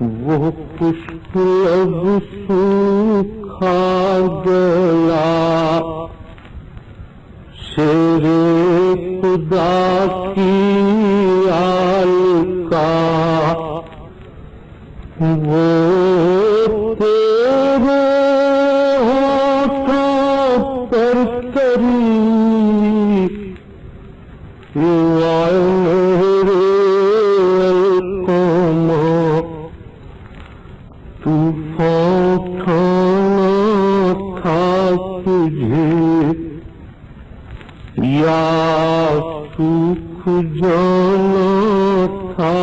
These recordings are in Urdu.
وہ پشت اب سوکھا گیا، شیر خدا کی آل کا وہ تیرے ہاتھوں پر کری طوفان اٹھانا تھا تجھے یا سوکھ جانا تھا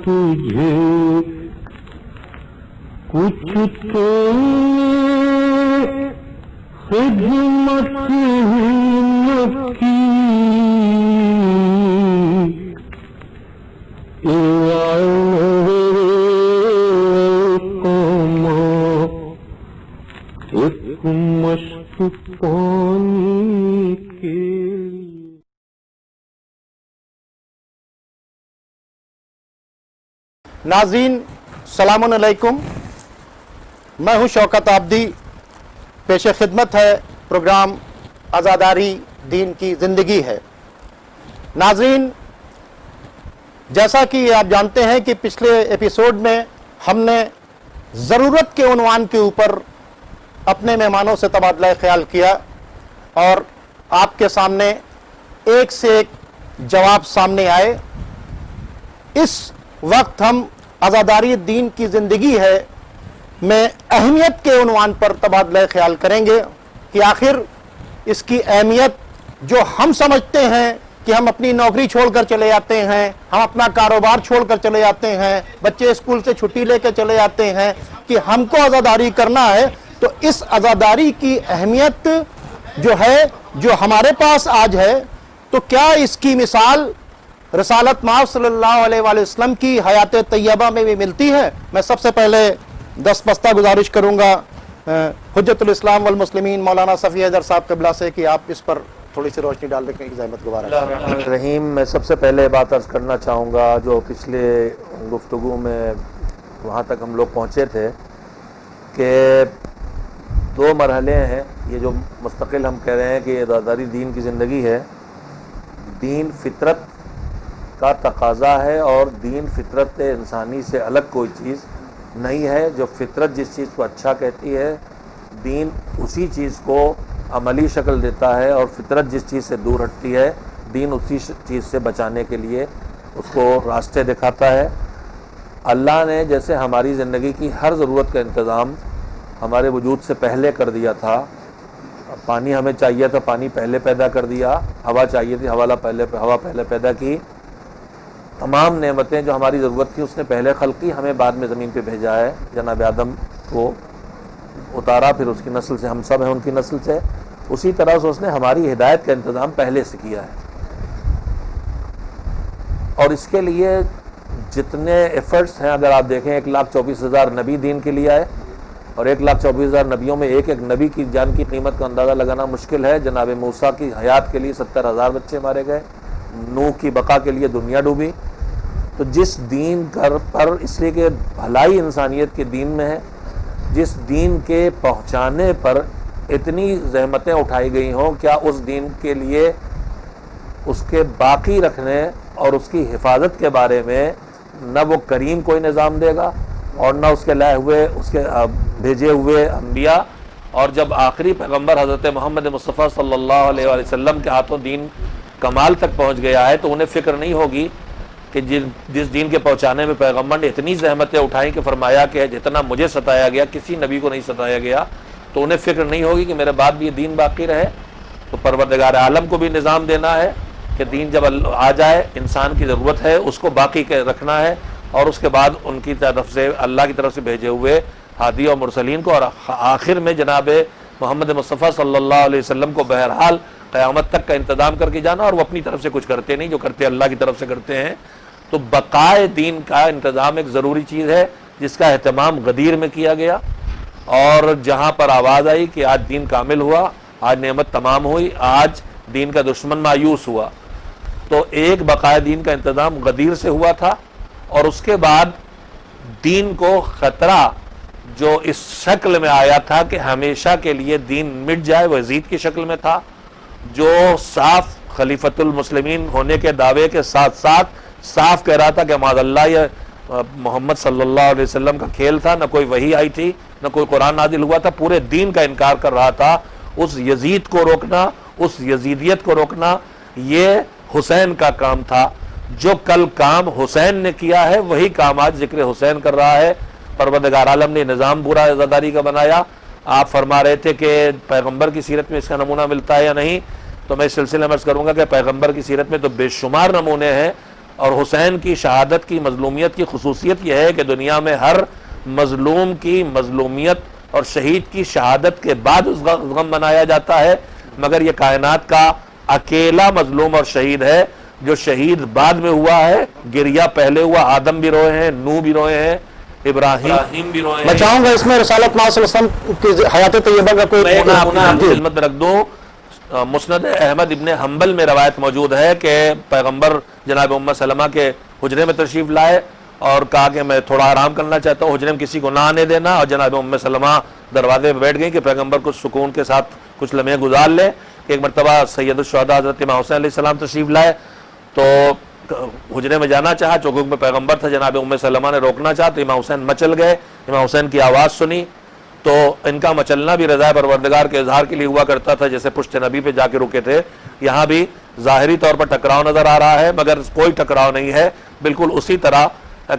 تجھے، کچھ تو خدمت ہی نہ کی، ایک مشک پانی کے لیے۔ ناظرین السلام علیکم، میں ہوں شوکت آبدی۔ پیش خدمت ہے پروگرام عزاداری دین کی زندگی ہے۔ ناظرین، جیسا کہ آپ جانتے ہیں کہ پچھلے ایپیسوڈ میں ہم نے ضرورت کے عنوان کے اوپر اپنے مہمانوں سے تبادلہ خیال کیا اور آپ کے سامنے ایک سے ایک جواب سامنے آئے۔ اس وقت ہم عزاداری دین کی زندگی ہے میں اہمیت کے عنوان پر تبادلہ خیال کریں گے کہ آخر اس کی اہمیت جو ہم سمجھتے ہیں کہ ہم اپنی نوکری چھوڑ کر چلے جاتے ہیں، ہم اپنا کاروبار چھوڑ کر چلے جاتے ہیں، بچے اسکول سے چھٹی لے کے چلے جاتے ہیں کہ ہم کو عزاداری کرنا ہے، تو اس عزاداری کی اہمیت جو ہے جو ہمارے پاس آج ہے، تو کیا اس کی مثال رسالت مآب صلی اللہ علیہ وآلہ وسلم کی حیات طیبہ میں بھی ملتی ہے؟ میں سب سے پہلے دست بستہ گزارش کروں گا حجت الاسلام والمسلمین مولانا صفی حیدر صاحب قبلہ سے کہ آپ اس پر تھوڑی سی روشنی ڈال دیں کہ زحمت گزار ہے۔ رحیم، میں سب سے پہلے بات عرض کرنا چاہوں گا جو پچھلے گفتگو میں وہاں تک ہم لوگ پہنچے تھے کہ دو مرحلے ہیں، یہ جو مستقل ہم کہہ رہے ہیں کہ عزاداری دین کی زندگی ہے، دین فطرت کا تقاضا ہے اور دین فطرت انسانی سے الگ کوئی چیز نہیں ہے۔ جو فطرت جس چیز کو اچھا کہتی ہے، دین اسی چیز کو عملی شکل دیتا ہے، اور فطرت جس چیز سے دور ہٹتی ہے، دین اسی چیز سے بچانے کے لیے اس کو راستے دکھاتا ہے۔ اللہ نے جیسے ہماری زندگی کی ہر ضرورت کا انتظام ہمارے وجود سے پہلے کر دیا تھا، پانی ہمیں چاہیے تھا، پانی پہلے پیدا کر دیا، ہوا چاہیے تھی، ہوا پہلے پیدا کی، تمام نعمتیں جو ہماری ضرورت تھی اس نے پہلے خلق کی، ہمیں بعد میں زمین پہ بھیجا ہے، جناب آدم کو اتارا، پھر اس کی نسل سے ہم سب ہیں ان کی نسل سے، اسی طرح سے اس نے ہماری ہدایت کا انتظام پہلے سے کیا ہے۔ اور اس کے لیے جتنے ایفرٹس ہیں، اگر آپ دیکھیں 1,24,000 نبی دین کے لیے آئے، اور 1,24,000 نبیوں میں ایک ایک نبی کی جان کی قیمت کا اندازہ لگانا مشکل ہے۔ جناب موسیٰ کی حیات کے لیے 70,000 بچے مارے گئے، نوح کی بقا کے لیے دنیا ڈوبی۔ تو جس دین پر، اس لیے کہ بھلائی انسانیت کے دین میں ہے، جس دین کے پہنچانے پر اتنی زحمتیں اٹھائی گئی ہوں، کیا اس دین کے لیے اس کے باقی رکھنے اور اس کی حفاظت کے بارے میں نہ وہ کریم کوئی نظام دے گا اور نہ اس کے لائے ہوئے، اس کے بھیجے ہوئے انبیاء، اور جب آخری پیغمبر حضرت محمد مصطفیٰ صلی اللہ علیہ وآلہ وسلم کے ہاتھوں دین کمال تک پہنچ گیا ہے، تو انہیں فکر نہیں ہوگی کہ جس دین کے پہنچانے میں پیغمبر نے اتنی زحمتیں اٹھائیں کہ فرمایا کہ جتنا مجھے ستایا گیا کسی نبی کو نہیں ستایا گیا، تو انہیں فکر نہیں ہوگی کہ میرے بعد بھی یہ دین باقی رہے۔ تو پروردگار عالم کو بھی نظام دینا ہے کہ دین جب آ جائے، انسان کی ضرورت ہے اس کو باقی رکھنا ہے، اور اس کے بعد ان کی طرف سے، اللہ کی طرف سے بھیجے ہوئے ہادی اور مرسلین کو، اور آخر میں جناب محمد مصطفیٰ صلی اللہ علیہ وسلم کو بہرحال قیامت تک کا انتظام کر کے جانا، اور وہ اپنی طرف سے کچھ کرتے نہیں، جو کرتے اللہ کی طرف سے کرتے ہیں۔ تو بقائے دین کا انتظام ایک ضروری چیز ہے جس کا اہتمام غدیر میں کیا گیا، اور جہاں پر آواز آئی کہ آج دین کامل ہوا، آج نعمت تمام ہوئی، آج دین کا دشمن مایوس ہوا، تو ایک بقائے دین کا انتظام غدیر سے ہوا تھا، اور اس کے بعد دین کو خطرہ جو اس شکل میں آیا تھا کہ ہمیشہ کے لیے دین مٹ جائے وہ یزید کی شکل میں تھا، جو صاف خلیفۃ المسلمین ہونے کے دعوے کے ساتھ ساتھ صاف کہہ رہا تھا کہ معاذ اللہ یہ محمد صلی اللہ علیہ وسلم کا کھیل تھا، نہ کوئی وحی آئی تھی، نہ کوئی قرآن نازل ہوا تھا، پورے دین کا انکار کر رہا تھا. اس یزید کو روکنا، اس یزیدیت کو روکنا، یہ حسین کا کام تھا. جو کل کام حسین نے کیا ہے وہی کام آج ذکر حسین کر رہا ہے. پروردگار عالم نے نظام پورا عزاداری کا بنایا. آپ فرما رہے تھے کہ پیغمبر کی سیرت میں اس کا نمونہ ملتا ہے یا نہیں، تو میں اس سلسلے میں عرض کروں گا کہ پیغمبر کی سیرت میں تو بے شمار نمونے ہیں. اور حسین کی شہادت کی مظلومیت کی خصوصیت یہ ہے کہ دنیا میں ہر مظلوم کی مظلومیت اور شہید کی شہادت کے بعد اس غم منایا جاتا ہے، مگر یہ کائنات کا اکیلا مظلوم اور شہید ہے جو شہید بعد میں ہوا ہے. گریہ پہلے ہوا، آدم بھی روئے ہیں، نوح بھی روئے ہیں، ابراہیم بھی روئے ہیں. میں چاہوں گا اس میں رسالت محمد صلی اللہ علیہ وسلم کی حیات طیبہ کا کوئی خدمت میں رکھ دوں. مسند احمد ابن حنبل میں روایت موجود ہے کہ پیغمبر جناب ام سلمہ کے حجرے میں تشریف لائے اور کہا کہ میں تھوڑا آرام کرنا چاہتا ہوں، حجرے میں کسی کو نہ آنے دینا. اور جناب ام سلمہ دروازے پہ بیٹھ گئی کہ پیغمبر کچھ سکون کے ساتھ کچھ لمحے گزار لے. ایک مرتبہ سید الشہداء حضرت امام حسین علیہ السلام تشریف لائے تو حجرے میں جانا چاہا، چونکہ میں پیغمبر تھا، جناب ام سلمہ نے روکنا چاہا تو امام حسین مچل گئے. امام حسین کی آواز سنی تو ان کا مچلنا بھی رضا پروردگار کے اظہار کے لیے ہوا کرتا تھا، جیسے پشت نبی پہ جا کے رکے تھے. یہاں بھی ظاہری طور پر ٹکراؤ نظر آ رہا ہے مگر کوئی ٹکراؤ نہیں ہے، بالکل اسی طرح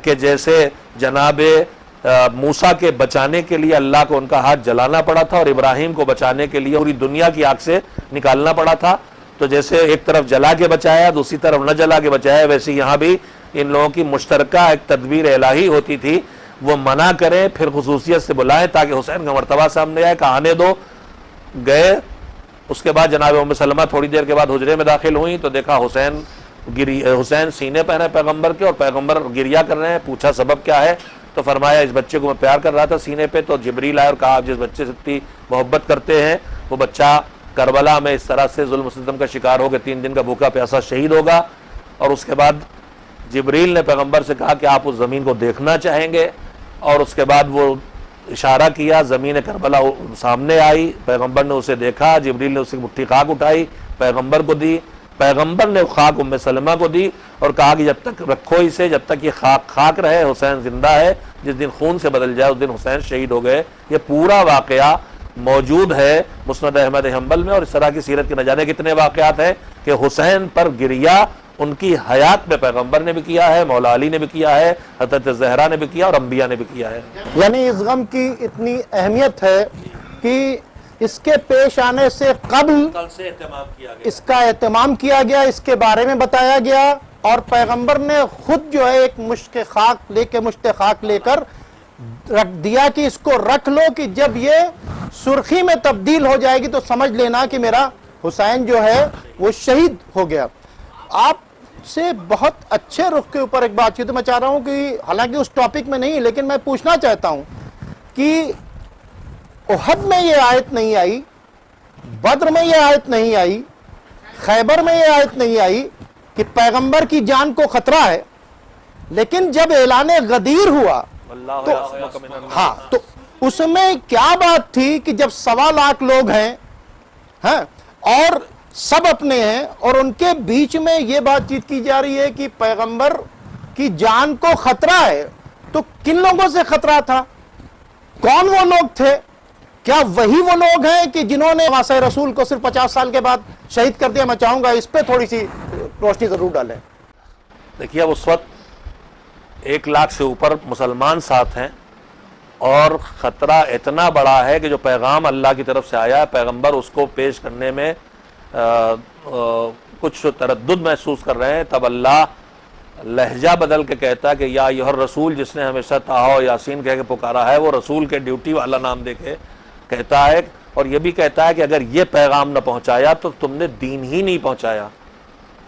کہ جیسے جناب موسیٰ کے بچانے کے لیے اللہ کو ان کا ہاتھ جلانا پڑا تھا اور ابراہیم کو بچانے کے لیے پوری دنیا کی آگ سے نکالنا پڑا تھا. تو جیسے ایک طرف جلا کے بچایا دوسری طرف نہ جلا کے بچایا، ویسے یہاں بھی ان لوگوں کی مشترکہ ایک تدبیر الہی ہوتی تھی. وہ منع کریں پھر خصوصیت سے بلائیں تاکہ حسین کا مرتبہ سامنے آئے. کہ آنے دو، گئے. اس کے بعد جناب ام سلمہ تھوڑی دیر کے بعد حجرے میں داخل ہوئیں تو دیکھا حسین سینے پہ ہیں پیغمبر کے اور پیغمبر گریہ کر رہے ہیں. پوچھا سبب کیا ہے تو فرمایا اس بچے کو میں پیار کر رہا تھا سینے پہ. تو جبریل آئے اور کہا آپ جس بچے سے اتنی محبت کرتے ہیں وہ بچہ کربلا میں اس طرح سے ظلم و ستم کا شکار ہو کے 3 دن کا بھوکا پیاسا شہید ہوگا. اور اس کے بعد جبریل نے پیغمبر سے کہا کہ آپ اس زمین کو دیکھنا چاہیں گے، اور اس کے بعد وہ اشارہ کیا، زمین کربلا سامنے آئی. پیغمبر نے اسے دیکھا، جبریل نے اسے مٹھی خاک اٹھائی پیغمبر کو دی. پیغمبر نے خاک ام سلمہ کو دی اور کہا کہ جب تک رکھو اسے، جب تک یہ خاک رہے حسین زندہ ہے. جس دن خون سے بدل جائے اس دن حسین شہید ہو گئے. یہ پورا واقعہ موجود ہے مسند احمد حنبل میں. اور اس طرح کی سیرت کے نہ جانے کتنے واقعات ہیں کہ حسین پر گریہ ان کی حیات میں پیغمبر نے بھی کیا ہے، مولا علی نے بھی کیا ہے، حضرت زہرا نے بھی کیا اور انبیاء نے بھی کیا ہے. یعنی اس غم کی اتنی اہمیت ہے کہ اس کے پیش آنے سے قبل اس کا اہتمام کیا گیا، اس کے بارے میں بتایا گیا. اور پیغمبر نے خود جو ہے ایک مشت خاک لے کر رکھ دیا کہ اس کو رکھ لو، کہ جب یہ سرخی میں تبدیل ہو جائے گی تو سمجھ لینا کہ میرا حسین جو ہے وہ شہید ہو گیا. آپ سے بہت اچھے رخ کے اوپر ایک بات چیت میں چاہ رہا ہوں کہ حالانکہ اس ٹاپک میں نہیں لیکن میں پوچھنا چاہتا ہوں کہ احد میں یہ آیت نہیں آئی، بدر میں یہ آیت نہیں آئی، خیبر میں یہ آیت نہیں آئی کہ پیغمبر کی جان کو خطرہ ہے، لیکن جب اعلان غدیر ہوا تو اس میں کیا بات تھی کہ جب 1.25 لاکھ لوگ ہیں اور سب اپنے ہیں اور ان کے بیچ میں یہ بات چیت کی جا رہی ہے کہ پیغمبر کی جان کو خطرہ ہے، تو کن لوگوں سے خطرہ تھا؟ کون وہ لوگ تھے؟ کیا وہی وہ لوگ ہیں کہ جنہوں نے واسع رسول کو صرف 50 سال کے بعد شہید کر دیا؟ میں چاہوں گا اس پہ تھوڑی سی روشنی ضرور ڈالیں. دیکھیے اس وقت 1 لاکھ سے اوپر مسلمان ساتھ ہیں اور خطرہ اتنا بڑا ہے کہ جو پیغام اللہ کی طرف سے آیا پیغمبر اس کو پیش کرنے میں کچھ تردد محسوس کر رہے ہیں. تب اللہ لہجہ بدل کے کہتا ہے کہ یا ایھا الرسول، جس نے ہمیشہ طٰہٰ و یاسین کہہ کے پکارا ہے وہ رسول کے ڈیوٹی والا نام دے کے کہتا ہے. اور یہ بھی کہتا ہے کہ اگر یہ پیغام نہ پہنچایا تو تم نے دین ہی نہیں پہنچایا.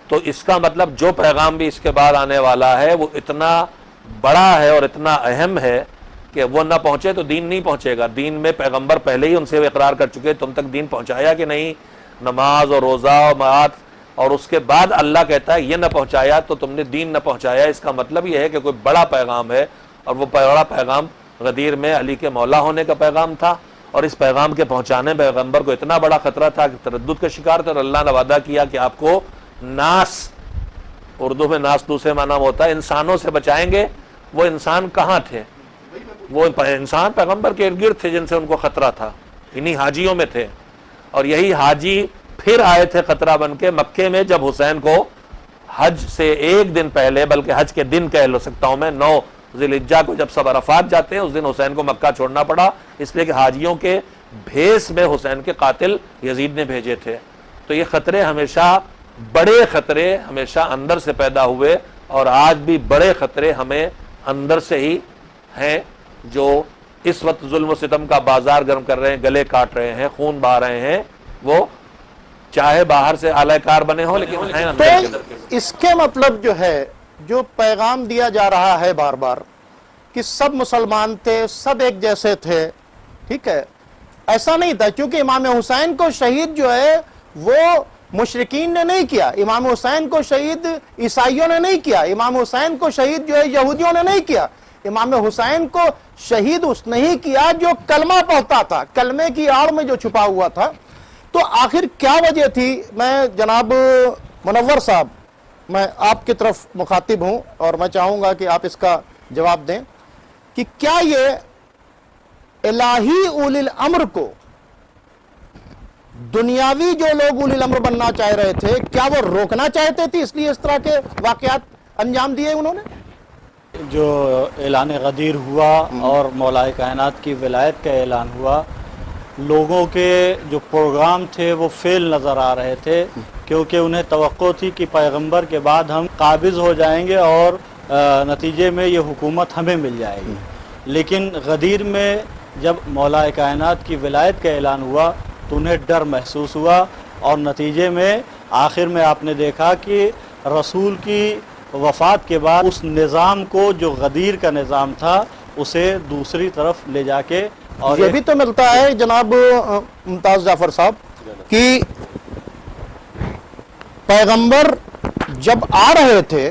تو اس کا مطلب جو پیغام بھی اس کے بعد آنے والا ہے وہ اتنا بڑا ہے اور اتنا اہم ہے کہ وہ نہ پہنچے تو دین نہیں پہنچے گا. دین میں پیغمبر پہلے ہی ان سے اقرار کر چکے تم تک دین پہنچایا کہ نہیں، نماز اور روزہ اور معاد، اور اس کے بعد اللہ کہتا ہے یہ نہ پہنچایا تو تم نے دین نہ پہنچایا. اس کا مطلب یہ ہے کہ کوئی بڑا پیغام ہے اور وہ بڑا پیغام غدیر میں علی کے مولا ہونے کا پیغام تھا، اور اس پیغام کے پہنچانے میں پیغمبر کو اتنا بڑا خطرہ تھا کہ تردد کا شکار تھا، اور اللہ نے وعدہ کیا کہ آپ کو ناس، اردو میں ناس دوسرے معنی میں ہوتا ہے انسانوں سے بچائیں گے۔ وہ انسان کہاں تھے؟ وہ انسان پیغمبر کے ارد گرد تھے جن سے ان کو خطرہ تھا، انہی حاجیوں میں تھے، اور یہی حاجی پھر آئے تھے خطرہ بن کے مکے میں، جب حسین کو حج سے ایک دن پہلے، بلکہ حج کے دن کہہ لو سکتا ہوں میں، 9 ذی الحجہ کو جب سب عرفات جاتے ہیں، اس دن حسین کو مکہ چھوڑنا پڑا، اس لیے کہ حاجیوں کے بھیس میں حسین کے قاتل یزید نے بھیجے تھے۔ تو یہ خطرے ہمیشہ، بڑے خطرے ہمیشہ اندر سے پیدا ہوئے، اور آج بھی بڑے خطرے ہمیں اندر سے ہی ہیں، جو اس وقت ظلم و ستم کا بازار گرم کر رہے ہیں، گلے کاٹ رہے ہیں، خون بہا رہے ہیں، وہ چاہے باہر سے اعلی کار بنے ہوں لیکن ہیں اندر کے اندر کے۔ اس کے مطلب جو ہے، جو پیغام دیا جا رہا ہے بار بار کہ سب مسلمان تھے، سب ایک جیسے تھے، ٹھیک ہے، ایسا نہیں تھا، کیونکہ امام حسین کو شہید جو ہے وہ مشرکین نے نہیں کیا، امام حسین کو شہید عیسائیوں نے نہیں کیا، امام حسین کو شہید جو ہے یہودیوں نے نہیں کیا، امام حسین کو شہید اس نے ہی کیا جو کلمہ پڑھتا تھا، کلمے کی آڑ میں جو چھپا ہوا تھا۔ تو آخر کیا وجہ تھی؟ میں جناب منور صاحب، میں آپ کی طرف مخاطب ہوں اور میں چاہوں گا کہ آپ اس کا جواب دیں کہ کیا یہ الہی اولی الامر کو، دنیاوی جو لوگ اولی الامر بننا چاہ رہے تھے، کیا وہ روکنا چاہتے تھے، اس لیے اس طرح کے واقعات انجام دیے انہوں نے؟ جو اعلان غدیر ہوا اور مولا کائنات کی ولایت کا اعلان ہوا، لوگوں کے جو پروگرام تھے وہ فیل نظر آ رہے تھے، کیونکہ انہیں توقع تھی کہ پیغمبر کے بعد ہم قابض ہو جائیں گے اور نتیجے میں یہ حکومت ہمیں مل جائے گی۔ لیکن غدیر میں جب مولا کائنات کی ولایت کا اعلان ہوا تو انہیں ڈر محسوس ہوا، اور نتیجے میں آخر میں آپ نے دیکھا کہ رسول کی وفات کے بعد اس نظام کو، جو غدیر کا نظام تھا، اسے دوسری طرف لے جا کے، اور یہ بھی تو ملتا ہے جناب ممتاز جعفر صاحب کہ پیغمبر جب آ رہے تھے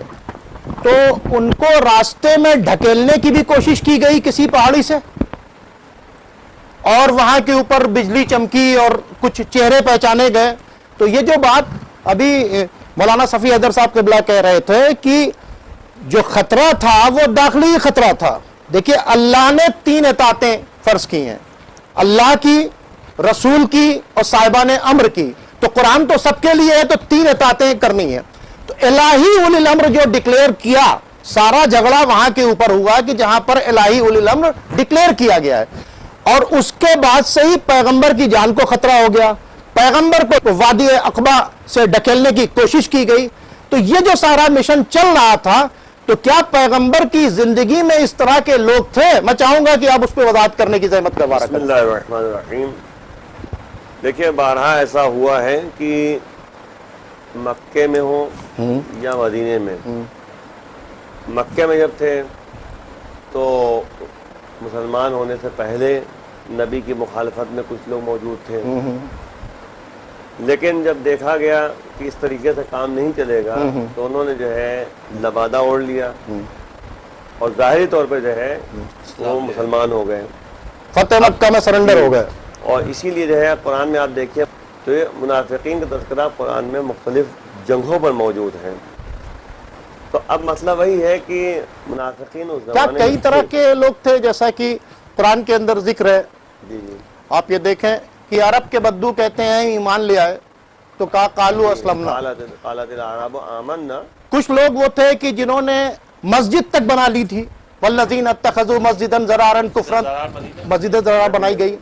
تو ان کو راستے میں ڈھکیلنے کی بھی کوشش کی گئی کسی پہاڑی سے، اور وہاں کے اوپر بجلی چمکی اور کچھ چہرے پہچانے گئے۔ تو یہ جو بات ابھی مولانا صفی حیدر صاحب قبلہ کہہ رہے تھے کہ جو خطرہ تھا وہ داخلی خطرہ تھا۔ دیکھیے اللہ نے 3 اطاعتیں فرض کی ہیں، اللہ کی، رسول کی اور صاحبان امر کی۔ تو قرآن تو سب کے لیے ہے، تو 3 اطاعتیں کرنی ہیں۔ تو الہی اولی الامر جو ڈکلیئر کیا، سارا جھگڑا وہاں کے اوپر ہوا کہ جہاں پر الہی اولی الامر ڈکلیئر کیا گیا ہے، اور اس کے بعد سے ہی پیغمبر کی جان کو خطرہ ہو گیا، پیغمبر کو وادی عقبہ سے ڈھکیلنے کی کوشش کی گئی۔ تو یہ جو سارا مشن چل رہا تھا، تو کیا پیغمبر کی زندگی میں اس طرح کے لوگ تھے؟ میں چاہوں گا کہ آپ اس پہ وضاحت کرنے کی زحمت کروا رکھیں۔ بسم اللہ الرحمن الرحیم۔ دیکھیں بارہا ایسا ہوا ہے کہ مکے میں ہوں یا مدینے میں، مکے میں جب تھے تو مسلمان ہونے سے پہلے نبی کی مخالفت میں کچھ لوگ موجود تھے، لیکن جب دیکھا گیا کہ اس طریقے سے کام نہیں چلے گا تو انہوں نے جو ہے لبادہ اوڑھ لیا اور ظاہری طور پہ جو ہے وہ مسلمان ہو گئے، فتح مکہ میں سرنڈر ہو گئے۔ اور اسی لیے جو ہے قرآن میں آپ دیکھیں تو یہ منافقین کا تذکرہ قرآن میں مختلف جنگوں پر موجود ہے۔ تو اب مسئلہ وہی ہے کہ منافقین اس کیا زمانے کئی میں طرح کے لوگ تھے، جیسا کہ قرآن کے اندر ذکر ہے، جی جی آپ یہ دیکھیں کہ عرب کے بدو کہتے ہیں ایمان لے آئے، تو کہا قالو اسلمنا۔ قالت الاعراب آمنا، کچھ لوگ وہ تھے کہ جنہوں نے مسجد تک بنا لی تھی، والذین اتخذوا مسجدا ضرارا کفرا، مسجد ضرار بنائی گئی۔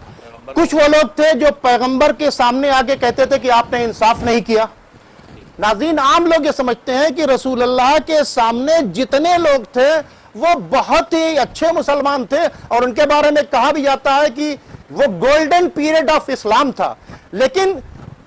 کچھ وہ لوگ تھے جو پیغمبر کے سامنے آگے کہتے تھے کہ آپ نے انصاف نہیں کیا۔ ناظرین، عام لوگ یہ سمجھتے ہیں کہ رسول اللہ کے سامنے جتنے لوگ تھے وہ بہت ہی اچھے مسلمان تھے، اور ان کے بارے میں کہا بھی جاتا ہے کہ وہ گولڈن پیریڈ آف اسلام تھا۔ لیکن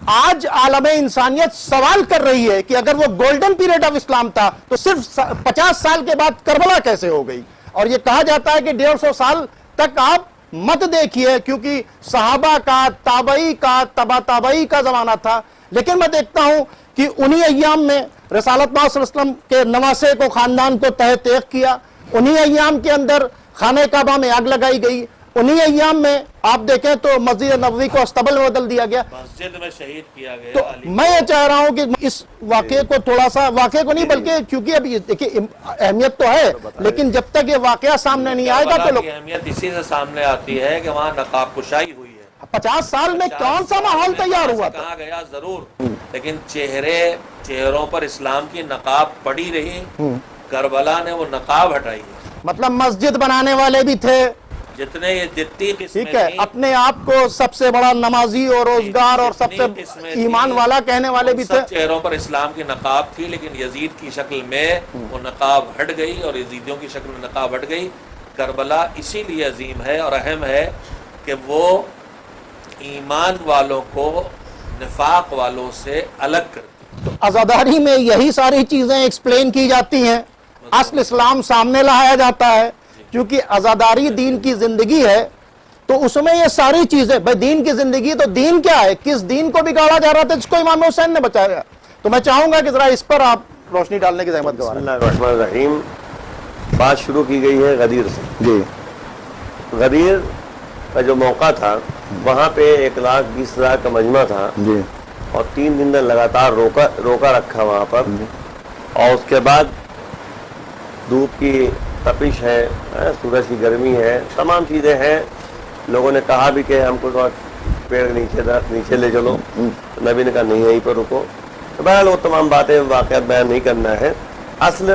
آج عالم انسانیت سوال کر رہی ہے کہ اگر وہ گولڈن پیریڈ آف اسلام تھا تو صرف 50 سال کے بعد کربلا کیسے ہو گئی؟ اور یہ کہا جاتا ہے کہ 150 سال تک آپ مت دیکھیے، کیونکہ صحابہ کا، تابعی کا، تبا تابعی کا زمانہ تھا۔ لیکن میں دیکھتا ہوں کہ انہی ایام میں رسالت پاک صلی اللہ علیہ وسلم کے نواسے کو، خاندان کو تہ تیغ کیا، انہی ایام کے اندر خانہ کعبہ میں آگ لگائی گئی، انہی ایام میں آپ دیکھیں تو مسجد نبوی کو استبل میں بدل دیا گیا. مسجد میں شہید کیا تو گیا علی. میں یہ چاہ رہا ہوں کہ اس واقعے کو تھوڑا سا، واقعے کو نہیں بلکہ کیونکہ اب یہ دیکھیں اہمیت تو ہے، لیکن جب تک یہ واقعہ سامنے نہیں آئے گا تو کربلا کی اہمیت اسی سے سامنے آتی ہے کہ وہاں نقاب کشائی ہوئی ہے. 50 سال میں کون سا ماحول تیار ہوا تھا؟ کہاں گیا ضرور، لیکن چہروں پر اسلام کی نقاب پڑی رہی. کربلا نے وہ نقاب ہٹائی ہے. مطلب مسجد بنانے والے بھی تھے، جتنی قسمیں ٹھیک ہے، تھیں، اپنے آپ کو سب سے بڑا نمازی اور روزگار اور سب سے جتنی قسمیں ایمان تھیں، والا کہنے والے ان بھی تھے. سب چہروں پر اسلام کی نقاب تھی، لیکن یزید کی شکل میں وہ نقاب ہٹ گئی اور یزیدیوں کی شکل میں نقاب ہٹ گئی. کربلا اسی لیے عظیم ہے اور اہم ہے کہ وہ ایمان والوں کو نفاق والوں سے الگ کرتی. تو عزاداری میں یہی ساری چیزیں ایکسپلین کی جاتی ہیں، اصل اسلام سامنے لایا جاتا ہے. کیونکہ عزاداری دین کی زندگی ہے تو اس میں یہ ساری چیزیں، بھائی دین کی زندگی تو دین کیا ہے، کس دین کو بگاڑا جا رہا تھا جس کو امام حسین نے بچایا. تو میں چاہوں گا کہ ذرا اس پر آپ روشنی ڈالنے کی زحمت بسم گزاریں. اللہ الرحمن الرحیم. بات شروع کی گئی ہے غدیر سے. جی غدیر کا جو موقع تھا وہاں پہ 1,20,000 کا مجمع تھا جی اور 3 دن لگاتار روکا رکھا وہاں پر. اور اس کے بعد دھوپ کی تپش ہے، سورج کی گرمی ہے، تمام چیزیں ہیں. لوگوں نے کہا بھی کہ ہم کو پیڑ کے نیچے، درخت نیچے لے چلو. نبی نے کہا نہیں یہیں پر رکو. تو بہرحال وہ تمام باتیں واقعات بیان نہیں کرنا ہے. اصل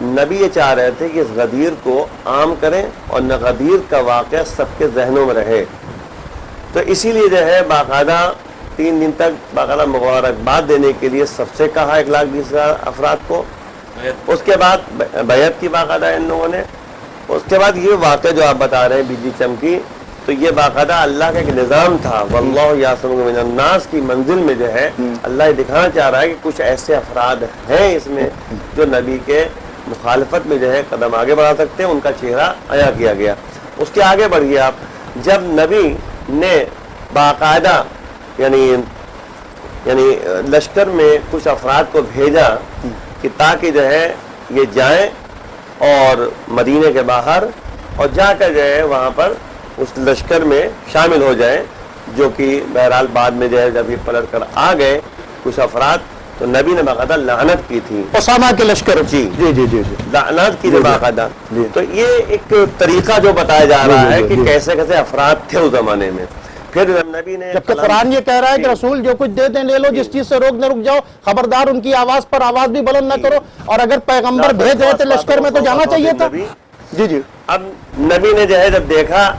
نبی یہ چاہ رہے تھے کہ اس غدیر کو عام کریں اور نہ غدیر کا واقعہ سب کے ذہنوں میں رہے. تو اسی لیے جو ہے باقاعدہ 3 دن تک باقاعدہ مبارکباد دینے کے لیے سب سے کہا 1,20,000 افراد کو. اس کے بعد بیعت کی باقاعدہ ان لوگوں نے. اس کے بعد یہ واقعہ جو آپ بتا رہے ہیں بجلی چمکی، تو یہ باقاعدہ اللہ کا ایک نظام تھا. واللہ یعصمک من الناس کی منزل میں جو ہے اللہ یہ دکھانا چاہ رہا ہے کہ کچھ ایسے افراد ہیں اس میں جو نبی کے مخالفت میں جو ہے قدم آگے بڑھا سکتے ہیں. ان کا چہرہ عیاں کیا گیا. اس کے آگے بڑھیے آپ. جب نبی نے باقاعدہ یعنی لشکر میں کچھ افراد کو بھیجا کہ تاکہ جو ہے یہ جائیں اور مدینے کے باہر اور جا کر جو ہے وہاں پر اس لشکر میں شامل ہو جائیں، جو کہ بہرحال بعد میں جو ہے جب یہ پلٹ کر آ گئے کچھ افراد تو نبی نے باقاعدہ لعنت کی تھی اسامہ کے لشکر. جی جی جی جی جی لعنت کی تھی باقاعدہ. تو یہ ایک طریقہ جو بتایا جا رہا ہے کہ کیسے کیسے افراد تھے اس زمانے میں. پھر نبی نے جبکہ قرآن یہ کہہ رہا ہے کہ رسول جو کچھ دے دیں لے لو، جس چیز سے روک نہ رک جاؤ، خبردار ان کی آواز پر آواز بھی بلند نہ کرو. اور اگر پیغمبر بھیج رہے تھے لشکر میں تو جانا چاہیے تھا. جی جی اب نبی نے جو ہے جب دیکھا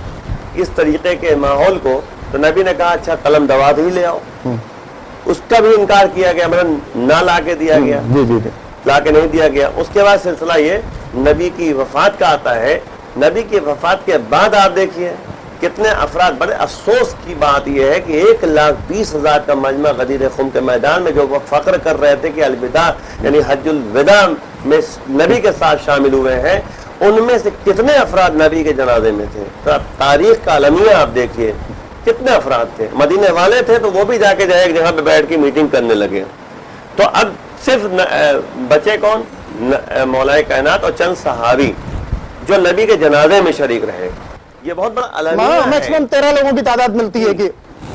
اس طریقے کے ماحول کو تو نبی نے کہا اچھا قلم دوات ہی لے آؤ. اس کا بھی انکار کیا گیا، مطلب نہ لا کے دیا گیا، لا کے نہیں دیا گیا. اس کے بعد سلسلہ یہ نبی کی وفات کا آتا ہے. نبی کی وفات کے بعد آپ دیکھیے کتنے افراد. بڑے افسوس کی بات یہ ہے کہ 1,20,000 کا مجمع غدیر خم کے میدان میں جو وہ فخر کر رہے تھے کہ الوداع یعنی حج الوداع میں نبی کے ساتھ شامل ہوئے ہیں، ان میں سے کتنے افراد نبی کے جنازے میں تھے. تو تاریخ کا المیہ آپ دیکھیے کتنے افراد تھے. مدینے والے تھے تو وہ بھی جا کے جو ہے ایک جگہ پہ بیٹھ کے میٹنگ کرنے لگے. تو اب صرف بچے کون؟ مولا کائنات اور چند صحابی جو نبی کے جنازے میں شریک رہے. یہ بہت بڑا المیہ ہے. میکسیمم 13 لوگوں کی تعداد ملتی ہے کہ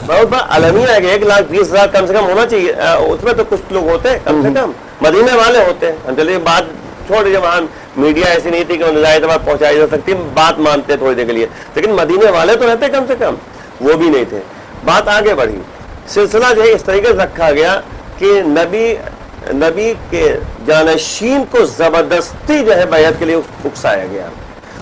بہت بڑا المیہ ہے کہ 1,20,000 کم سے کم ہونا چاہیے. اس میں تو کچھ لوگ ہوتے ہیں کم سے کم مدینے والے ہوتے ہیں. چلیے بات چھوڑ دیجیے، وہاں میڈیا ایسی نہیں تھی کہ ظاہر بات پہنچائی جا سکتی، بات مانتے تھوڑی دیر کے لیے، لیکن مدینے والے تو رہتے کم سے کم، وہ بھی نہیں تھے. بات آگے بڑھی. سلسلہ جو ہے اس طریقے سے رکھا گیا کہ نبی کے جانشین کو زبردستی جو ہے بیعت کے لیے اکسایا گیا،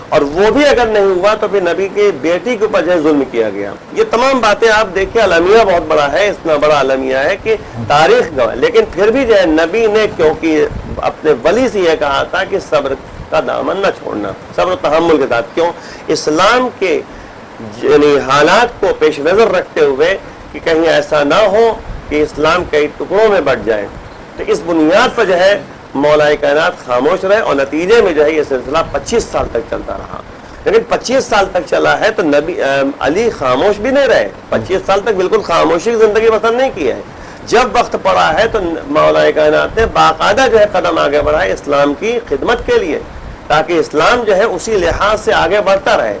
اور وہ بھی اگر نہیں ہوا تو پھر نبی کی بیٹی کے اوپر جو ہے ظلم کیا گیا. یہ تمام باتیں آپ دیکھیں، المیہ بہت بڑا ہے. اتنا بڑا المیہ ہے کہ تاریخ گواہ. لیکن پھر بھی جو ہے نبی نے کیونکہ اپنے ولی سے یہ کہا تھا کہ صبر کا دامن نہ چھوڑنا، صبر و تحمل کے ساتھ. کیوں؟ اسلام کے یعنی حالات کو پیش نظر رکھتے ہوئے کہ کہیں ایسا نہ ہو کہ اسلام کئی ٹکڑوں میں بٹ جائے. تو اس بنیاد پر جو ہے مولا کائنات خاموش رہے، اور نتیجے میں جو ہے یہ سلسلہ 25 سال تک چلتا رہا. لیکن 25 سال تک چلا ہے تو نبی علی خاموش بھی نہیں رہے. 25 سال تک بالکل خاموشی کی زندگی بسر نہیں کی ہے. جب وقت پڑا ہے تو مولا کائنات نے باقاعدہ جو ہے قدم آگے بڑھائے اسلام کی خدمت کے لیے. تاکہ اسلام جو ہے اسی لحاظ سے آگے بڑھتا رہے.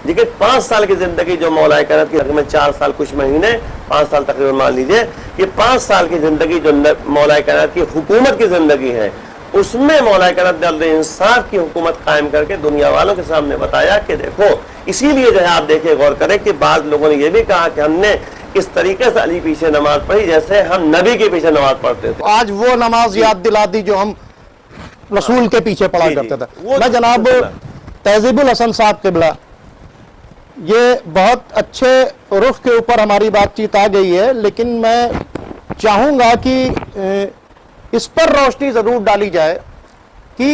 لیکن 5 سال کی زندگی جو مولا کائنات کی میں 4 سال کچھ مہینے 5 سال تقریباً مان لیجئے، یہ 5 سال کی زندگی جو مولا کائنات کی حکومت کی زندگی ہے، اس میں مولا کائنات نے عدل انصاف کی حکومت قائم کر کے دنیا والوں کے سامنے بتایا کہ دیکھو. اسی لیے جو ہے آپ دیکھیں غور کریں کہ بعض لوگوں نے یہ بھی کہا کہ ہم نے اس طریقے سے علی پیچھے نماز پڑھی جیسے ہم نبی کے پیچھے نماز پڑھتے تھے. آج وہ نماز یاد دلا دی جو ہم رسول کے پیچھے پڑھا جی، کرتے تھے. وہ میں جناب تہذیب الحسن صاحب قبلہ، یہ بہت اچھے رخ کے اوپر ہماری بات چیت آ گئی ہے، لیکن میں چاہوں گا کہ اس پر روشنی ضرور ڈالی جائے کہ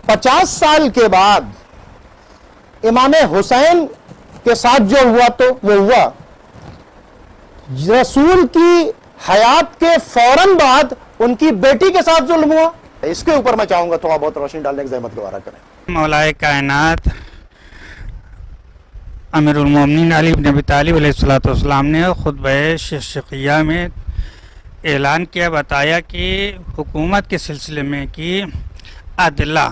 50 سال کے بعد امام حسین کے ساتھ جو ہوا تو وہ ہوا، رسول کی حیات کے فوراً بعد ان کی بیٹی کے ساتھ ظلم ہوا. اس کے اوپر میں چاہوں گا تھوڑا بہت روشنی ڈالنے کی زحمت گوارا کریں. مولا کائنات امیر المومنین علی بن ابی طالب علیہ الصلوۃ والسلام نے خطبہ شقیہ میں اعلان کیا، بتایا کہ حکومت کے سلسلے میں کہ عدلہ،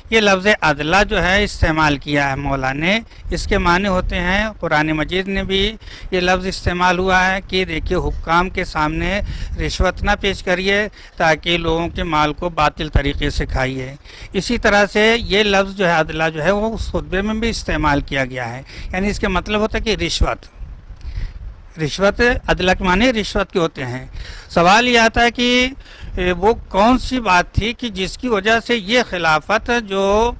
یہ لفظ عدلہ جو ہے استعمال کیا ہے مولا نے. اس کے معنی ہوتے ہیں، قرآن مجید نے بھی یہ لفظ استعمال ہوا ہے کہ دیکھیے حکام کے سامنے رشوت نہ پیش کریے تاکہ لوگوں کے مال کو باطل طریقے سے کھائیے. اسی طرح سے یہ لفظ جو ہے عدلہ جو ہے وہ اس خطبے میں بھی استعمال کیا گیا ہے. یعنی اس کا مطلب ہوتا ہے کہ رشوت عدلہ کے معنی رشوت کے ہوتے ہیں. سوال یہ آتا ہے کہ وہ کون سی بات تھی کہ جس کی وجہ سے یہ خلافت جو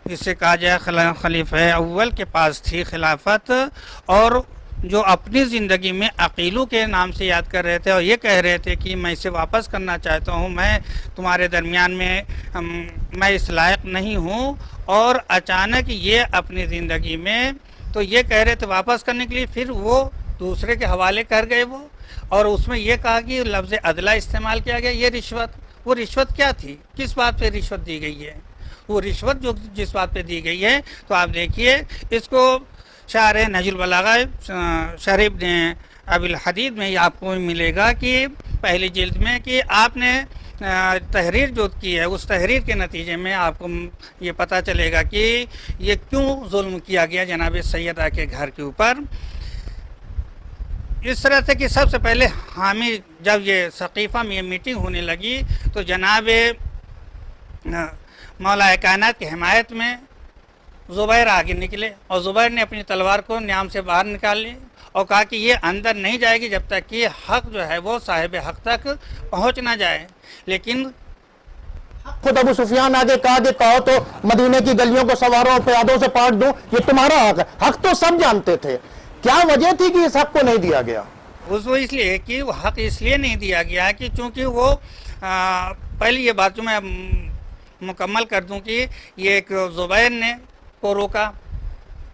جسے کہا جائے خلیفہ اول کے پاس تھی خلافت، اور جو اپنی زندگی میں عقیلو کے نام سے یاد کر رہے تھے اور یہ کہہ رہے تھے کہ میں اسے واپس کرنا چاہتا ہوں، میں تمہارے درمیان میں میں اس لائق نہیں ہوں، اور اچانک یہ اپنی زندگی میں تو یہ کہہ رہے تھے واپس کرنے کے لیے، پھر وہ دوسرے کے حوالے کر گئے وہ، اور اس میں یہ کہا کہ لفظ عدلہ استعمال کیا گیا. یہ رشوت، وہ رشوت کیا تھی، کس بات پہ رشوت دی گئی ہے؟ وہ رشوت جو جس بات پہ دی گئی ہے تو آپ دیکھیے اس کو شارح نہج البلاغہ شرح ابن ابی الحدید میں یہ آپ کو ملے گا کہ پہلی جلد میں کہ آپ نے تحریر جو کی ہے، اس تحریر کے نتیجے میں آپ کو یہ پتہ چلے گا کہ یہ کیوں ظلم کیا گیا جناب سیدہ کے گھر کے اوپر. اس طرح سے کہ سب سے پہلے حامی جب یہ ثقیفہ میں یہ میٹنگ ہونے لگی تو جناب مولا کائنات کی حمایت میں زبیر آگے نکلے، اور زبیر نے اپنی تلوار کو نیام سے باہر نکال لی اور کہا کہ یہ اندر نہیں جائے گی جب تک کہ حق جو ہے وہ صاحب حق تک پہنچ نہ جائے. لیکن خود ابو سفیان آگے کہا کہ کہو تو مدینے کی گلیوں کو سواروں اور پیادوں سے پاٹ دوں، یہ تمہارا حق ہے. حق تو سب جانتے تھے، کیا وجہ تھی کہ اس حق کو نہیں دیا گیا؟ وہ اس لیے کہ وہ حق اس لیے نہیں دیا گیا کہ چونکہ وہ پہلی یہ بات جو میں مکمل کر دوں کہ یہ ایک زبیر نے کو روکا،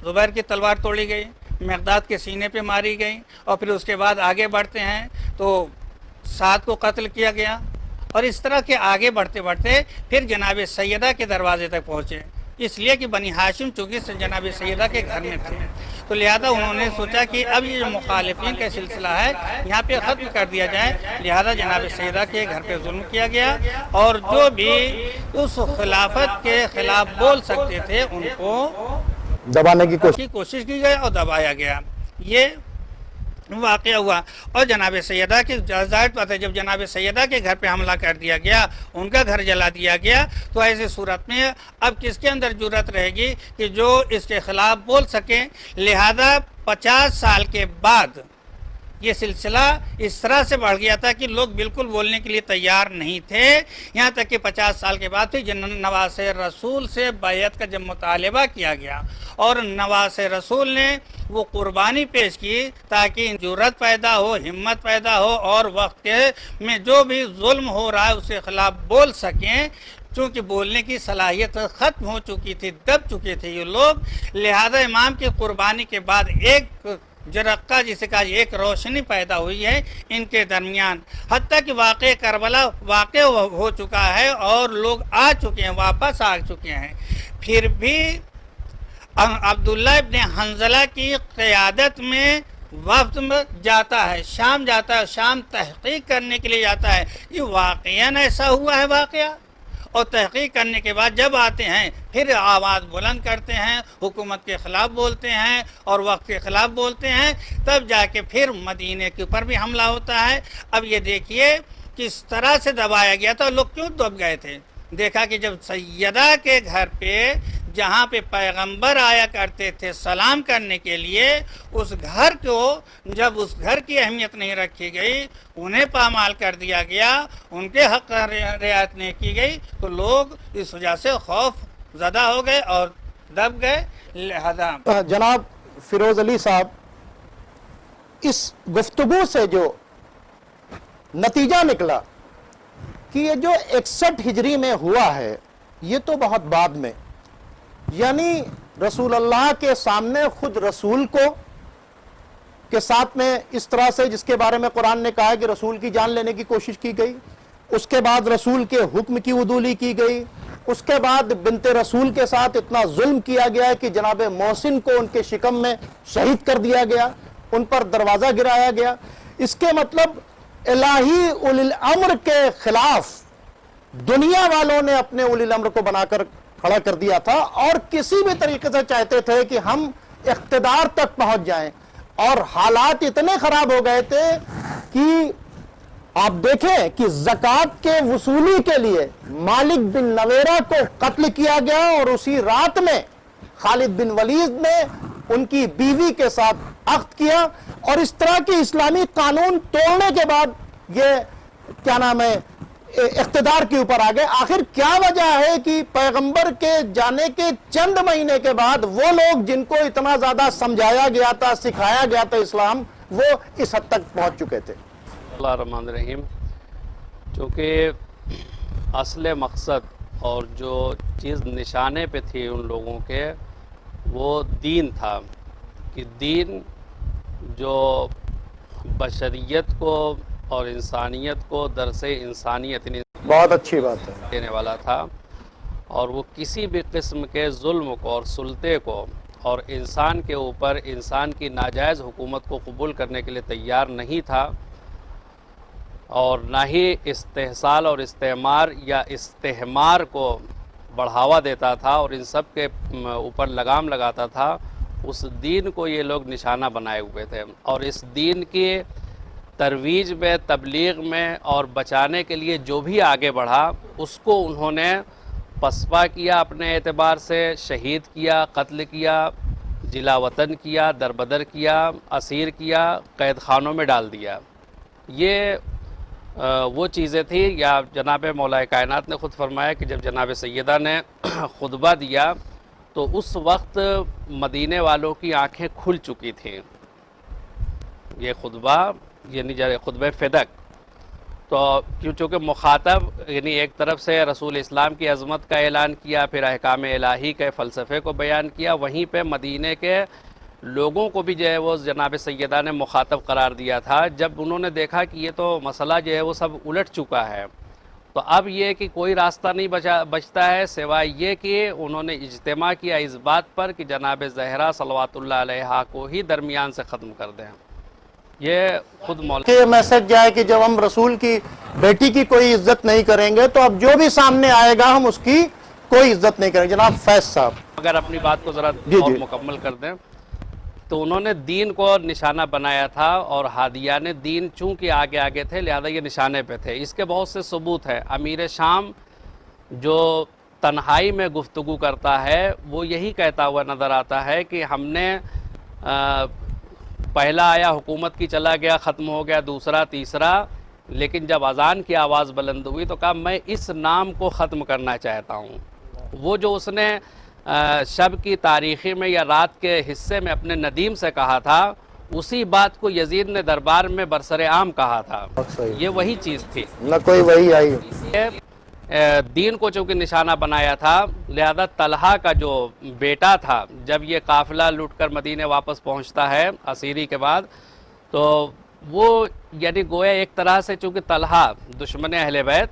زبیر کی تلوار توڑی گئی، مقداد کے سینے پہ ماری گئی، اور پھر اس کے بعد آگے بڑھتے ہیں تو سعد کو قتل کیا گیا، اور اس طرح کے آگے بڑھتے بڑھتے پھر جناب سیدہ کے دروازے تک پہنچے. اس لیے کہ بنی ہاشم چونکہ جناب سیدہ کے گھر میں تھے تو لہذا انہوں نے سوچا کہ اب یہ جو مخالفین کا سلسلہ ہے یہاں پہ ختم کر دیا جائے. لہذا جناب سیدہ کے گھر پہ ظلم کیا گیا، اور جو بھی اس خلافت کے خلاف بول سکتے تھے ان کو دبانے کی کوشش کی گئی اور دبایا گیا. یہ واقعہ ہوا. اور جناب سیدہ کی ظاہر بات ہے جب جناب سیدہ کے گھر پہ حملہ کر دیا گیا، ان کا گھر جلا دیا گیا، تو ایسی صورت میں اب کس کے اندر جرأت رہے گی کہ جو اس کے خلاف بول سکیں. لہذا 50 سال کے بعد یہ سلسلہ اس طرح سے بڑھ گیا تھا کہ لوگ بالکل بولنے کے لیے تیار نہیں تھے، یہاں تک کہ 50 سال کے بعد پھر نواز رسول سے بیعت کا جب مطالبہ کیا گیا اور نواز رسول نے وہ قربانی پیش کی تاکہ جرأت پیدا ہو، ہمت پیدا ہو، اور وقت میں جو بھی ظلم ہو رہا ہے اس کے خلاف بول سکیں. چونکہ بولنے کی صلاحیت ختم ہو چکی تھی، دب چکے تھے یہ لوگ، لہذا امام کی قربانی کے بعد ایک جرقہ جسے کہا ایک روشنی پیدا ہوئی ہے ان کے درمیان، حتیٰ کہ واقع کربلا واقع ہو چکا ہے اور لوگ آ چکے ہیں، واپس آ چکے ہیں. پھر بھی عبداللہ ابن حنظلہ کی قیادت میں وفد میں جاتا ہے، شام جاتا ہے، شام تحقیق کرنے کے لیے جاتا ہے. یہ واقعاً ایسا ہوا ہے واقعہ، اور تحقیق کرنے کے بعد جب آتے ہیں پھر آواز بلند کرتے ہیں، حکومت کے خلاف بولتے ہیں اور وقت کے خلاف بولتے ہیں، تب جا کے پھر مدینے کے اوپر بھی حملہ ہوتا ہے۔ اب یہ دیکھیے کس طرح سے دبایا گیا تھا، لوگ کیوں دب گئے تھے؟ دیکھا کہ جب سیدہ کے گھر پہ جہاں پہ پیغمبر آیا کرتے تھے سلام کرنے کے لیے، اس گھر کو جب اس گھر کی اہمیت نہیں رکھی گئی، انہیں پامال کر دیا گیا، ان کے حق رعایت نہیں کی گئی، تو لوگ اس وجہ سے خوف زدہ ہو گئے اور دب گئے۔ لہذا جناب فیروز علی صاحب، اس گفتگو سے جو نتیجہ نکلا کہ یہ جو 61 ہجری میں ہوا ہے یہ تو بہت بعد میں، یعنی رسول اللہ کے سامنے خود رسول کو کے ساتھ میں اس طرح سے، جس کے بارے میں قرآن نے کہا ہے کہ رسول کی جان لینے کی کوشش کی گئی، اس کے بعد رسول کے حکم کی عدولی کی گئی، اس کے بعد بنت رسول کے ساتھ اتنا ظلم کیا گیا کہ جناب محسن کو ان کے شکم میں شہید کر دیا گیا، ان پر دروازہ گرایا گیا۔ اس کے مطلب الہی اولی الامر کے خلاف دنیا والوں نے اپنے اولی الامر کو بنا کر کھڑا کر دیا تھا، اور کسی بھی طریقے سے چاہتے تھے کہ ہم اقتدار تک پہنچ جائیں، اور حالات اتنے خراب ہو گئے تھے کہ آپ دیکھیں کہ زکوٰۃ کے وصولی کے لیے مالک بن نویرہ کو قتل کیا گیا، اور اسی رات میں خالد بن ولید نے ان کی بیوی کے ساتھ عقد کیا، اور اس طرح کے اسلامی قانون توڑنے کے بعد یہ کیا نام ہے اقتدار کے اوپر آ گئے۔ آخر کیا وجہ ہے کہ پیغمبر کے جانے کے چند مہینے کے بعد وہ لوگ جن کو اتنا زیادہ سمجھایا گیا تھا، سکھایا گیا تھا اسلام، وہ اس حد تک پہنچ چکے تھے؟ اللہ الرحمن الرحیم، چونکہ اصل مقصد اور جو چیز نشانے پہ تھی ان لوگوں کے، وہ دین تھا، کہ دین جو بشریت کو اور انسانیت کو درس انسانیت بہت اچھی بات ہے دینے والا تھا، اور وہ کسی بھی قسم کے ظلم کو اور سلطے کو اور انسان کے اوپر انسان کی ناجائز حکومت کو قبول کرنے کے لیے تیار نہیں تھا، اور نہ ہی استحصال اور استعمار یا استحمار کو بڑھاوا دیتا تھا اور ان سب کے اوپر لگام لگاتا تھا۔ اس دین کو یہ لوگ نشانہ بنائے ہوئے تھے، اور اس دین کی ترویج میں، تبلیغ میں اور بچانے کے لیے جو بھی آگے بڑھا، اس کو انہوں نے پسپا کیا، اپنے اعتبار سے شہید کیا، قتل کیا، جلا وطن کیا، دربدر کیا، اسیر کیا، قید خانوں میں ڈال دیا۔ یہ وہ چیزیں تھیں، یا جناب مولا کائنات نے خود فرمایا کہ جب جناب سیدہ نے خطبہ دیا تو اس وقت مدینے والوں کی آنکھیں کھل چکی تھیں۔ یہ خطبہ یعنی خطبہ فدق، تو چونکہ مخاطب یعنی ایک طرف سے رسول اسلام کی عظمت کا اعلان کیا، پھر احکام الہی کے فلسفے کو بیان کیا، وہیں پہ مدینے کے لوگوں کو بھی جو ہے وہ جناب سیدہ نے مخاطب قرار دیا تھا۔ جب انہوں نے دیکھا کہ یہ تو مسئلہ جو ہے وہ سب الٹ چکا ہے، تو اب یہ کہ کوئی راستہ نہیں بچتا ہے سوائے یہ کہ انہوں نے اجتماع کیا اس بات پر کہ جناب زہرا صلوات اللہ علیہا کو ہی درمیان سے ختم کر دیں۔ یہ خود مولا کہ یہ میسج جائے کہ جب ہم رسول کی بیٹی کی کوئی عزت نہیں کریں گے تو اب جو بھی سامنے آئے گا ہم اس کی کوئی عزت نہیں کریں گے۔ جناب فیض صاحب اگر اپنی بات کو ذرا اور مکمل کر دیں، تو انہوں نے دین کو نشانہ بنایا تھا، اور ہادیان دین چونکہ آگے آگے تھے لہذا یہ نشانے پہ تھے۔ اس کے بہت سے ثبوت ہیں۔ امیر شام جو تنہائی میں گفتگو کرتا ہے وہ یہی کہتا ہوا نظر آتا ہے کہ ہم نے پہلا آیا حکومت کی چلا گیا، ختم ہو گیا، دوسرا تیسرا، لیکن جب اذان کی آواز بلند ہوئی تو کہا میں اس نام کو ختم کرنا چاہتا ہوں۔ وہ جو اس نے شب کی تاریخی میں یا رات کے حصے میں اپنے ندیم سے کہا تھا، اسی بات کو یزید نے دربار میں برسر عام کہا تھا۔ یہ وہی چیز تھی، نہ کوئی وہی آئی۔ دین کو چونکہ نشانہ بنایا تھا، لہذا طلحہ کا جو بیٹا تھا جب یہ قافلہ لوٹ کر مدینے واپس پہنچتا ہے اسیری کے بعد، تو وہ یعنی گویا ایک طرح سے چونکہ طلحہ دشمن اہل بیت،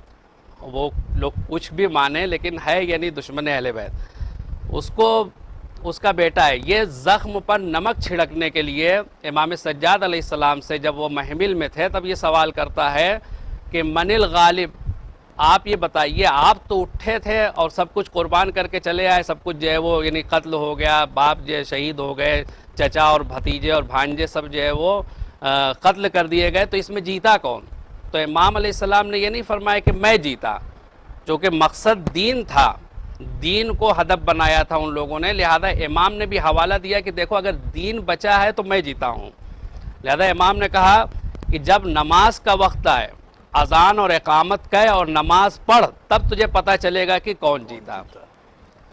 وہ لوگ کچھ بھی مانے لیکن ہے یعنی دشمن اہل بیت، اس کو اس کا بیٹا ہے، یہ زخم پر نمک چھڑکنے کے لیے امام سجاد علیہ السلام سے جب وہ محمل میں تھے تب یہ سوال کرتا ہے کہ من الغالب، آپ یہ بتائیے، آپ تو اٹھے تھے اور سب کچھ قربان کر کے چلے آئے، سب کچھ جو ہے وہ یعنی قتل ہو گیا، باپ جو ہے شہید ہو گئے، چچا اور بھتیجے اور بھانجے سب جو ہے وہ قتل کر دیے گئے، تو اس میں جیتا کون؟ تو امام علیہ السلام نے یہ نہیں فرمایا کہ میں جیتا، چونکہ مقصد دین تھا، دین کو ہدف بنایا تھا ان لوگوں نے، لہذا امام نے بھی حوالہ دیا کہ دیکھو اگر دین بچا ہے تو میں جیتا ہوں۔ لہذا امام نے کہا کہ جب نماز کا وقت آئے، اذان اور اقامت کا اور نماز پڑھ، تب تجھے پتہ چلے گا کہ کون جیتا۔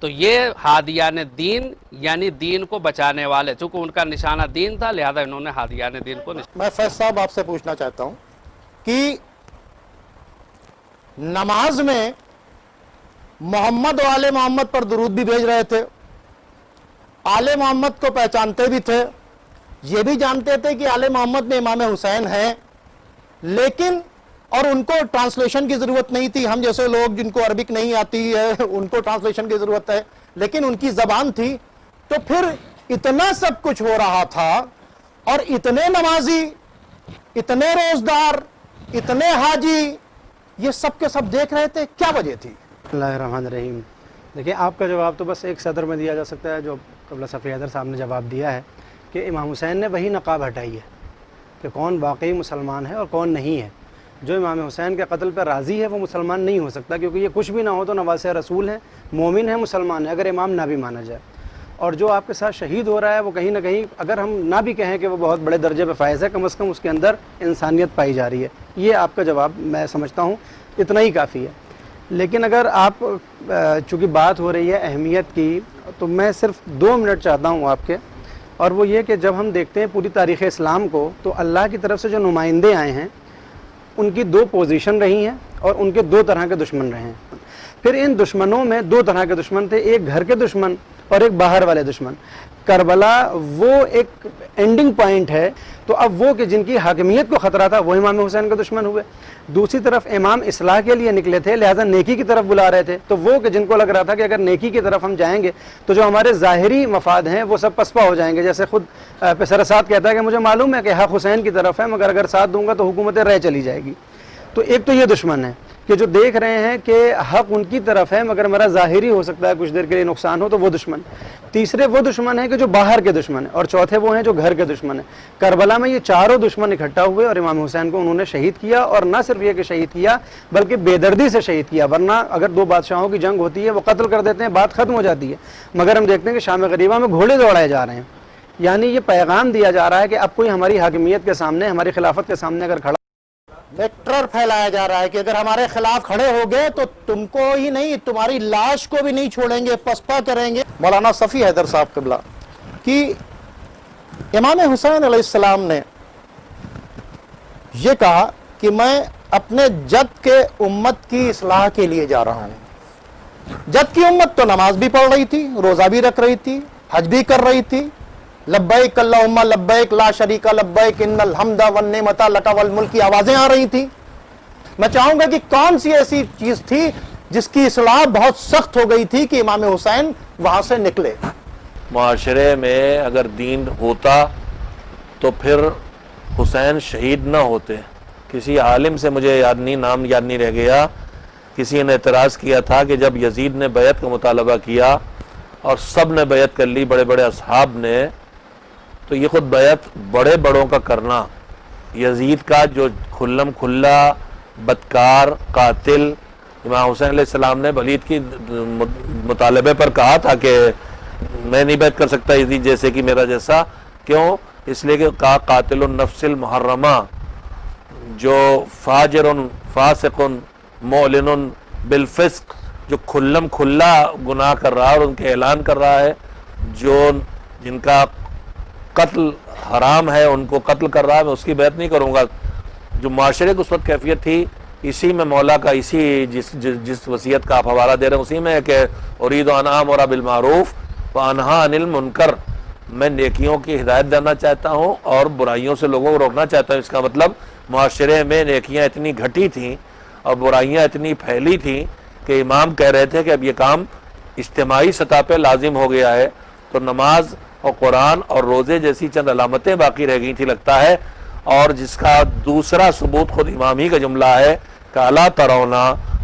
تو یہ ہادیان دین یعنی دین کو بچانے والے، چونکہ ان کا نشانہ دین تھا، لہذا انہوں نے ہادیان دین کو میں فیض صاحب آپ سے پوچھنا چاہتا ہوں کہ نماز میں محمد و آل محمد پر درود بھی بھیج رہے تھے، آل محمد کو پہچانتے بھی تھے، یہ بھی جانتے تھے کہ آل محمد میں امام حسین ہیں، لیکن اور ان کو ٹرانسلیشن کی ضرورت نہیں تھی، ہم جیسے لوگ جن کو عربک نہیں آتی ہے ان کو ٹرانسلیشن کی ضرورت ہے، لیکن ان کی زبان تھی، تو پھر اتنا سب کچھ ہو رہا تھا اور اتنے نمازی، اتنے روزدار، اتنے حاجی، یہ سب کے سب دیکھ رہے تھے، کیا وجہ تھی؟ بسم اللہ الرحمن الرحیم۔ دیکھیں آپ کا جواب تو بس ایک صدر میں دیا جا سکتا ہے، جو قبلہ صفی حیدر صاحب نے جواب دیا ہے کہ امام حسین نے وہی نقاب ہٹائی ہے کہ کون واقعی مسلمان ہے اور کون نہیں ہے۔ جو امام حسین کے قتل پہ راضی ہے وہ مسلمان نہیں ہو سکتا، کیونکہ یہ کچھ بھی نہ ہو تو نواسہ رسول ہیں، مومن ہیں، مسلمان ہیں، اگر امام نہ بھی مانا جائے۔ اور جو آپ کے ساتھ شہید ہو رہا ہے وہ کہیں نہ کہیں، اگر ہم نہ بھی کہیں کہ وہ بہت بڑے درجے پہ فائز ہے، کم از کم اس کے اندر انسانیت پائی جا رہی ہے۔ یہ آپ کا جواب میں سمجھتا ہوں اتنا ہی کافی ہے۔ لیکن اگر آپ چونکہ بات ہو رہی ہے اہمیت کی، تو میں صرف 2 منٹ چاہتا ہوں آپ کے، اور وہ یہ کہ جب ہم دیکھتے ہیں پوری تاریخ اسلام کو، تو اللہ کی طرف سے جو نمائندے آئے ہیں ان کی 2 پوزیشن رہی ہیں اور ان کے 2 طرح کے دشمن رہے ہیں۔ پھر ان دشمنوں میں 2 طرح کے دشمن تھے، ایک گھر کے دشمن اور ایک باہر والے دشمن۔ کربلا وہ ایک اینڈنگ پوائنٹ ہے، تو اب وہ کہ جن کی حاکمیت کو خطرہ تھا وہ امام حسین کا دشمن ہوئے۔ دوسری طرف امام اصلاح کے لیے نکلے تھے، لہذا نیکی کی طرف بلا رہے تھے، تو وہ کہ جن کو لگ رہا تھا کہ اگر نیکی کی طرف ہم جائیں گے تو جو ہمارے ظاہری مفاد ہیں وہ سب پسپا ہو جائیں گے، جیسے خود پیسر اسد کہتا ہے کہ مجھے معلوم ہے کہ حق حسین کی طرف ہے، مگر اگر ساتھ دوں گا تو حکومت رہ چلی جائے گی۔ تو ایک تو یہ دشمن ہے کہ جو دیکھ رہے ہیں کہ حق ان کی طرف ہے مگر میرا ظاہری ہو سکتا ہے کچھ دیر کے لیے نقصان ہو، تو وہ دشمن۔ تیسرے وہ دشمن ہیں کہ جو باہر کے دشمن ہیں، اور چوتھے وہ ہیں جو گھر کے دشمن ہیں۔ کربلا میں یہ چاروں دشمن اکٹھا ہوئے اور امام حسین کو انہوں نے شہید کیا، اور نہ صرف یہ کہ شہید کیا بلکہ بے دردی سے شہید کیا، ورنہ اگر 2 بادشاہوں کی جنگ ہوتی ہے وہ قتل کر دیتے ہیں، بات ختم ہو جاتی ہے، مگر ہم دیکھتے ہیں کہ شام غریبہ میں گھوڑے دوڑائے جا رہے ہیں۔ یعنی یہ پیغام دیا جا رہا ہے کہ اب کوئی ہماری حاکمیت کے سامنے، ہماری خلافت کے سامنے اگر کھڑا، ٹرر پھیلایا جا رہا ہے کہ اگر ہمارے خلاف کھڑے ہو گئے تو تم کو ہی نہیں، تمہاری لاش کو بھی نہیں چھوڑیں گے، پسپا کریں گے۔ مولانا صفی حیدر صاحب قبلہ کہ امام حسین علیہ السلام نے یہ کہا کہ میں اپنے جد کے امت کی اصلاح کے لیے جا رہا ہوں۔ جد کی امت تو نماز بھی پڑھ رہی تھی، روزہ بھی رکھ رہی تھی، حج بھی کر رہی تھی، لبیک اللہم لبیک لا شریک لبیک ان الحمد والنعمت لک والملک کی آوازیں آ رہی تھی۔ میں چاہوں گا کہ کون سی ایسی چیز تھی جس کی اصلاح بہت سخت ہو گئی تھی کہ امام حسین وہاں سے نکلے؟ معاشرے میں اگر دین ہوتا تو پھر حسین شہید نہ ہوتے۔ کسی عالم سے مجھے نام یاد نہیں رہ گیا، کسی نے اعتراض کیا تھا کہ جب یزید نے بیعت کا مطالبہ کیا اور سب نے بیعت کر لی، بڑے بڑے اصحاب نے، تو یہ خود بیعت بڑے بڑوں کا کرنا، یزید کا جو کھلم کھلا بدکار قاتل امام حسین علیہ السلام نے ولید کی مطالبے پر کہا تھا کہ میں نہیں بیعت کر سکتا یزید جیسے کہ میرا جیسا۔ کیوں؟ اس لیے کہ قاتل النفس المحرمہ، جو فاجر فاسق معلن بالفسق، جو کھلم کھلا گناہ کر رہا ہے اور ان کے اعلان کر رہا ہے، جو جن کا قتل حرام ہے ان کو قتل کر رہا ہے، میں اس کی بیعت نہیں کروں گا۔ جو معاشرے کی اس وقت کیفیت تھی، اسی میں مولا کا جس وصیت کا آپ حوالہ دے رہے ہیں اسی میں ہے کہ ارید ان آمر بالمعروف وانہا عن المنکر، میں نیکیوں کی ہدایت دینا چاہتا ہوں اور برائیوں سے لوگوں کو روکنا چاہتا ہوں۔ اس کا مطلب معاشرے میں نیکیاں اتنی گھٹی تھیں اور برائیاں اتنی پھیلی تھیں کہ امام کہہ رہے تھے کہ اب یہ کام اجتماعی سطح پہ لازم ہو گیا ہے، تو نماز اور قرآن اور روزے جیسی چند علامتیں باقی رہ گئی تھی لگتا ہے، اور جس کا دوسرا ثبوت خود امام ہی کا جملہ ہے کہ الا ترونا